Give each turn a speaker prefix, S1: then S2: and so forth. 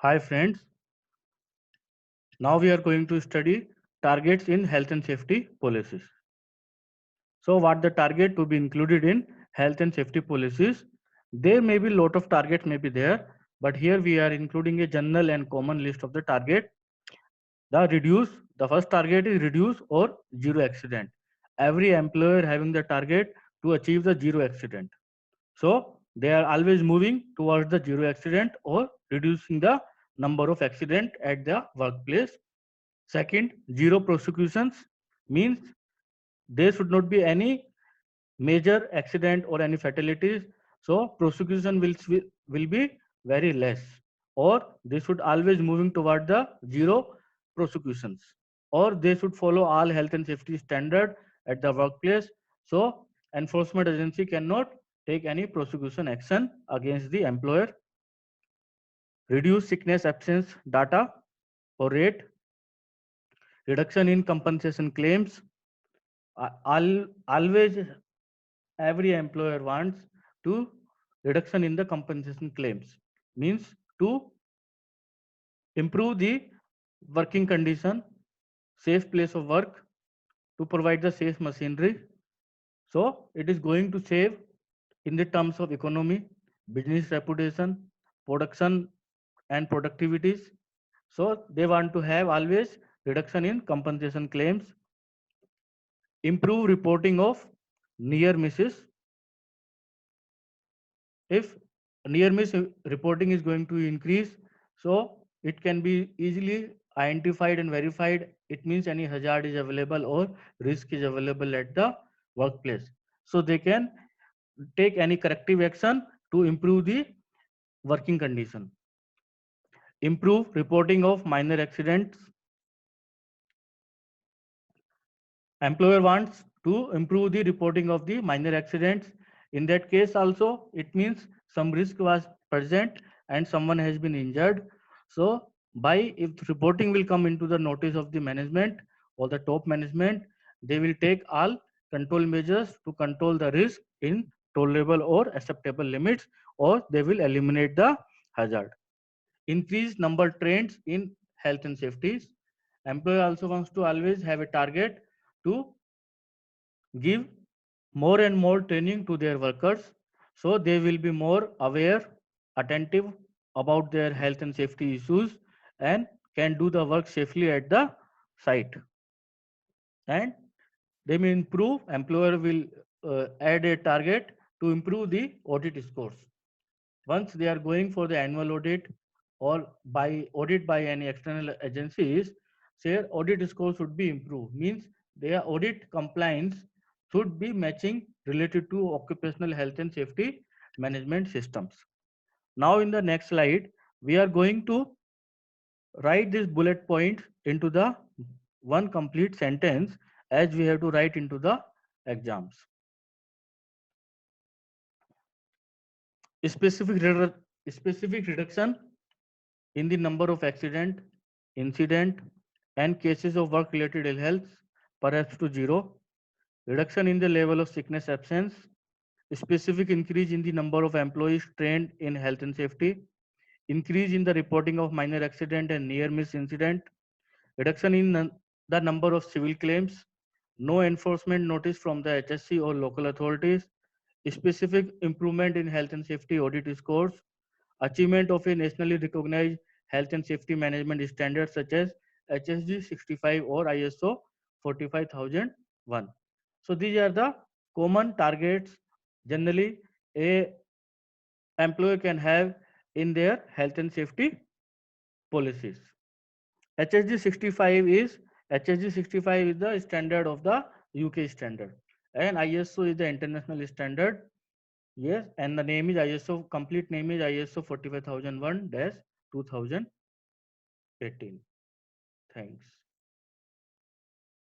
S1: Hi friends, now we are going to study targets in health and safety policies. So what the target to be included in health and safety policies? There may be lot of targets may be there, but here we are including a general and common list of the target. The first target is reduce or zero accident. Every employer having the target to achieve the zero accident. So they are always moving towards the zero accident or reducing the number of accident at the workplace. Second, zero prosecutions means there should not be any major accident or any fatalities. So prosecution will be very less, or they should always moving toward the zero prosecutions, or they should follow all health and safety standard at the workplace. So enforcement agency cannot take any prosecution action against the employer. Reduce sickness absence data or rate, reduction in compensation claims. Always every employer wants to reduction in the compensation claims, means to improve the working condition, safe place of work, to provide the safe machinery. So it is going to save in the terms of economy, business reputation, production and productivities. So they want to have always reduction in compensation claims. Improve reporting of near misses. If near miss reporting is going to increase, so it can be easily identified and verified. It means any hazard is available or risk is available at the workplace, so they can take any corrective action to improve the working condition. Improve reporting of minor accidents. Employer wants to improve the reporting of the minor accidents. In that case also, it means some risk was present and someone has been injured. So by if reporting will come into the notice of the management or the top management, they will take all control measures to control the risk in tolerable or acceptable limits, or they will eliminate the hazard. Increase number trained in health and safety. Employer also wants to always have a target to give more and more training to their workers, so they will be more aware, attentive about their health and safety issues, and can do the work safely at the site. And they may improve. Employer will add a target to improve the audit scores. Once they are going for the annual audit or by audit by any external agencies, their audit score should be improved, means their audit compliance should be matching related to occupational health and safety management systems. Now in the next slide, we are going to write this bullet point into the one complete sentence, as we have to write into the exams. Specific reduction in the number of accident, incident, and cases of work-related ill health, perhaps to zero. Reduction in the level of sickness absence. Specific increase in the number of employees trained in health and safety. Increase in the reporting of minor accident and near miss incident. Reduction in the number of civil claims. No enforcement notice from the HSC or local authorities. Specific improvement in health and safety audit scores. Achievement of a nationally recognized health and safety management standards such as HSG 65 or ISO 45001. So these are the common targets generally a employer can have in their health and safety policies. HSG 65 is the standard of the UK standard, and ISO is the international standard. Yes, and the name is ISO, complete name is ISO 45001-2018. Thanks.